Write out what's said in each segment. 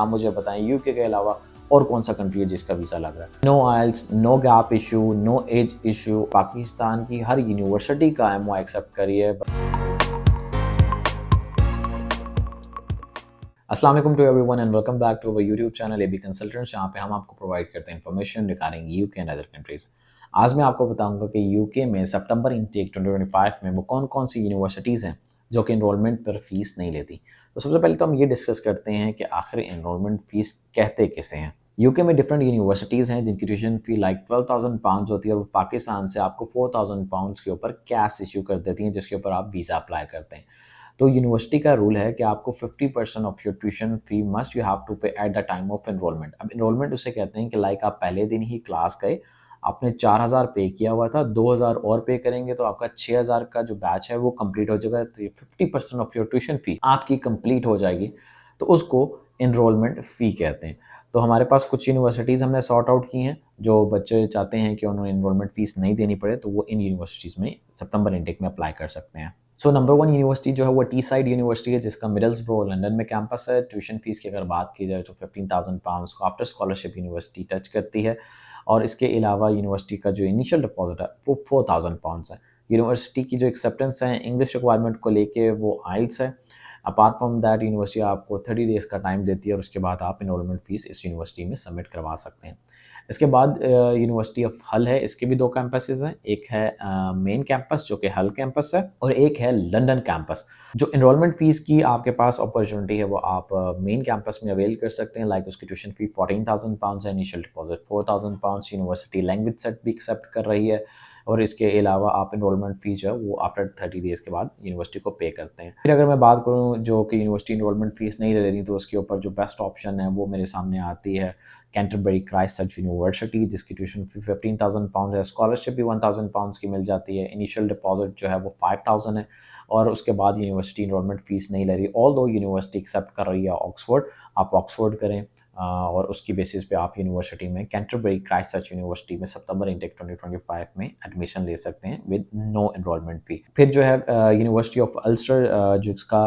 आप मुझे बताएं यूके के अलावा और कौन सा कंट्री है जिसका वीज़ा लग रहा है। No IELTS, no gap issue, no age issue, Pakistan की हर यूनिवर्सिटी का MOI एक्सेप्ट करिए। अस्सलाम वालेकुम to everyone and welcome back to our YouTube channel AB consultants, जहाँ पे हम आपको प्रोवाइड करते हैं information regarding UK and other countries. आज मैं आपको बताऊंगा कि यूके में सितंबर इनटेक 2025 में वो कौन कौन सी यूनिवर्सिटीज़ हैं जो कि इनरोलमेंट पर फीस नहीं लेती। तो सबसे पहले तो हम ये डिस्कस करते हैं कि आखिर इनरोलमेंट फ़ीस कहते किसे हैं। यूके में डिफरेंट यूनिवर्सिटीज़ हैं जिनकी ट्यूशन फ़ी लाइक 12,000 पाउंड होती है, और वो पाकिस्तान से आपको 4,000 पाउंड्स के ऊपर कैश इशू कर देती हैं, जिसके ऊपर आप वीज़ा अप्लाई करते हैं। तो यूनिवर्सिटी का रूल है कि आपको 50% of your tuition fee must you have to pay at the time of enrolment. अब एनरोलमेंट उसे कहते हैं कि लाइक आप पहले दिन ही क्लास गए, आपने 4,000 पे किया हुआ था, 2,000 और पे करेंगे तो आपका 6,000 का जो बैच है वो कंप्लीट हो जाएगा। तो 50% ऑफ योर ट्यूशन फी आपकी कंप्लीट हो जाएगी, तो उसको एनरोलमेंट फ़ी कहते हैं। तो हमारे पास कुछ यूनिवर्सिटीज़ हमने सॉर्ट आउट की हैं, जो बच्चे चाहते हैं कि उन्हें एनरोलमेंट फ़ीस नहीं देनी पड़े, तो वो इन यूनिवर्सिटीज़ में सितंबर इनटेक में अप्लाई कर सकते हैं। सो नंबर 1 यूनिवर्सिटी जो है वो टी साइड यूनिवर्सिटी है, जिसका मिडल्सब्रो लंदन में कैंपस है। ट्यूशन फीस की अगर बात की जाए तो 15,000 पाउंड्स को आफ्टर स्कॉलरशिप यूनिवर्सिटी टच करती है, और इसके अलावा यूनिवर्सिटी का जो इनिशियल डिपॉजिट है वो 4,000 पाउंड्स है। यूनिवर्सिटी की जो एक्सेप्टेंस है इंग्लिश रिक्वायरमेंट को लेके वो आइल्स है। अपार्ट फ्रॉम दैट यूनिवर्सिटी आपको 30 डेज़ का टाइम देती है, और उसके बाद आप इनरोलमेंट फ़ीस इस यूनिवर्सिटी में सबमिट करवा सकते हैं। इसके बाद यूनिवर्सिटी ऑफ हल है, इसके भी 2 कैंपसेस हैं। एक है मेन कैंपस जो कि हल कैंपस है, और एक है लंदन कैंपस। जो एनरोलमेंट फ़ीस की आपके पास अपॉर्चुनिटी है वो आप मेन कैंपस में अवेल कर सकते हैं। लाइक उसकी ट्यूशन फ़ी 14,000 पाउंड्स है, initial deposit 4,000 pounds. University language set भी एक्सेप्ट कर रही है, और इसके अलावा आप एनरोलमेंट फ़ी जो है वो आफ्टर 30 डेज़ के बाद यूनिवर्सिटी को पे करते हैं। फिर अगर मैं बात करूँ जो कि यूनिवर्सिटी एनरोलमेंट फ़ीस नहीं ले रही, तो उसके ऊपर जो बेस्ट ऑप्शन है वो मेरे सामने आती है कैंटरबरी क्राइस्ट यूनिवर्सिटी, जिसकी ट्यूशन फी 15,000 पाउंड है। स्कॉलरशिप भी 1,000 पाउंड्स की मिल जाती है। इनिशियल डिपॉजिट जो है वो 5,000 है, और उसके बाद यूनिवर्सिटी एनरोलमेंट फ़ीस नहीं ले रही। ऑल दो यूनिवर्सिटी एक्सेप्ट कर रही है ऑक्सफोर्ड, आप ऑक्सफोर्ड करें, और उसकी बेसिस पे आप यूनिवर्सिटी में कैंटरबरी क्राइस्ट यूनिवर्सिटी में सितंबर इनटेक 2025 में एडमिशन ले सकते हैं विद नो एनरोलमेंट फ़ी। फिर जो है यूनिवर्सिटी ऑफ अल्स्टर, जिसका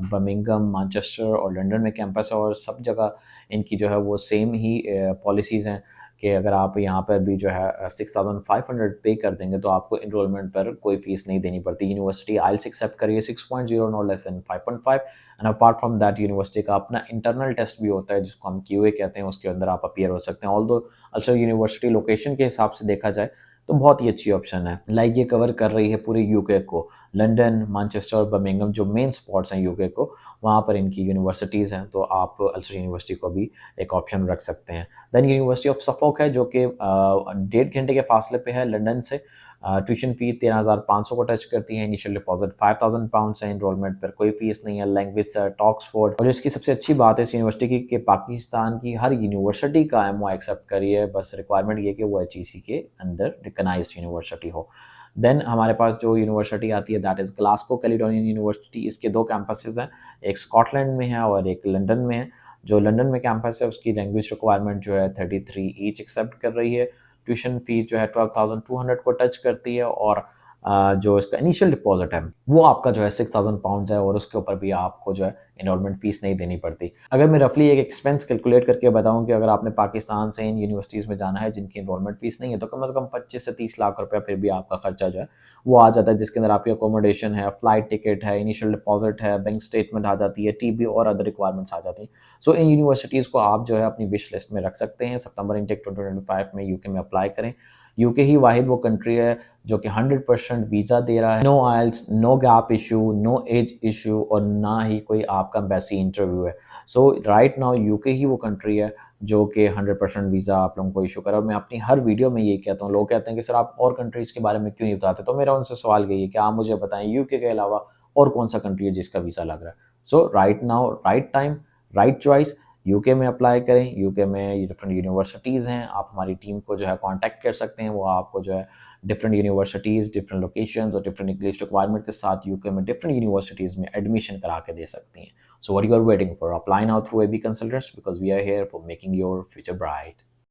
बर्मिंघम, मैनचेस्टर और लंदन में कैंपस है, और सब जगह इनकी जो है वो सेम ही पॉलिसीज़ हैं कि अगर आप यहाँ पर भी जो है 6,500 पे कर देंगे तो आपको एनरोलमेंट पर कोई फ़ीस नहीं देनी पड़ती। यूनिवर्सिटी आइल्स एक्सेप्ट करिए 6.0 no less than 5.5, and apart from that university का अपना इंटरनल टेस्ट भी होता है जिसको हम QA कहते हैं, उसके अंदर आप अपीयर हो सकते हैं। ऑल्दो अल्सो यूनिवर्सिटी लोकेशन के हिसाब से देखा जाए तो बहुत ही अच्छी ऑप्शन है। लाइक ये कवर कर रही है पूरे यूके को, लंदन, मैनचेस्टर और बर्मिंघम जो मेन स्पॉट्स हैं यूके को, वहाँ पर इनकी यूनिवर्सिटीज़ हैं, तो आप अल्सर यूनिवर्सिटी को भी एक ऑप्शन रख सकते हैं। देन यूनिवर्सिटी ऑफ सफोक है जो कि 1.5 घंटे के फासले पे है लंदन से। ट्यूशन फ़ी 13,500 को टच करती है। इनिशियल डिपॉजिट 5,000 पाउंड्स है। एनरोलमेंट पर कोई फ़ीस नहीं है। लैंग्वेज सेट, ऑक्सफोर्ड, और इसकी सबसे अच्छी बात है इस यूनिवर्सिटी की कि पाकिस्तान की हर यूनिवर्सिटी का MOI एक्सेप्ट करी है। बस रिक्वायरमेंट ये कि वो HEC के अंदर रिकगनाइज्ड यूनिवर्सिटी हो। देन हमारे पास जो यूनिवर्सिटी आती है that is Glasgow Caledonian university. इसके 2 कैंपसेस हैं, एक स्कॉटलैंड में है और एक लंदन में है। जो लंदन में कैंपस है उसकी लैंग्वेज रिक्वायरमेंट जो है 33 ईच एक्सेप्ट कर रही है। ट्यूशन फ़ीस जो है 12,200 को टच करती है, और जो इसका इनिशियल डिपॉजिट है वो आपका जो है 6,000 पाउंड्स है, और उसके ऊपर भी आपको जो है एनरोलमेंट फ़ीस नहीं देनी पड़ती। अगर मैं रफली एक एक्सपेंस कैलकुलेट करके बताऊं कि अगर आपने पाकिस्तान से इन यूनिवर्सिटीज़ में जाना है जिनकी एनरोलमेंट फ़ीस नहीं है, तो कम से कम 25 से 30 लाख रुपया फिर भी आपका खर्चा जो है वो आ जाता है, जिसके अंदर आपकी अकोमोडेशन है, फ़्लाइट टिकट है, इनिशियल डिपॉजिट है, बैंक स्टेटमेंट आ जाती है, TB और अदर रिक्वायरमेंट्स आ जाती हैं। सो इन यूनिवर्सिटीज़ को आप जो है अपनी विश लिस्ट में रख सकते हैं। सितंबर इनटेक 2025 में यूके में अप्लाई करें। यूके ही वाहिद वो कंट्री है जो कि 100% वीज़ा दे रहा है। No IELTS, no gap issue, no age issue, और ना ही कोई आपका एम्बेसी इंटरव्यू है। सो राइट नाउ यूके ही वो कंट्री है जो कि 100% वीज़ा आप लोगों को इशू करा। और मैं अपनी हर वीडियो में ये कहता हूँ, लोग कहते हैं कि सर आप और कंट्रीज़ के बारे में क्यों नहीं बताते, तो मेरा उनसे सवाल यही है कि आप मुझे बताएं यूके के अलावा और कौन सा कंट्री है जिसका वीज़ा लग रहा है। So right now right time, right choice, UK में अप्लाई करें। यूके में डिफरेंट यूनिवर्सिटीज़ हैं, आप हमारी टीम को जो है कांटेक्ट कर सकते हैं, वो आपको जो है डिफरेंट यूनिवर्सिटीज़, डिफरेंट लोकेशंस और डिफरेंट इंग्लिश रिक्वायरमेंट के साथ यूके में डिफरेंट यूनिवर्सिटीज़ में एडमिशन करा के दे सकती हैं। So what you are waiting for, apply now through AB Consultants, because we are here for making your future bright.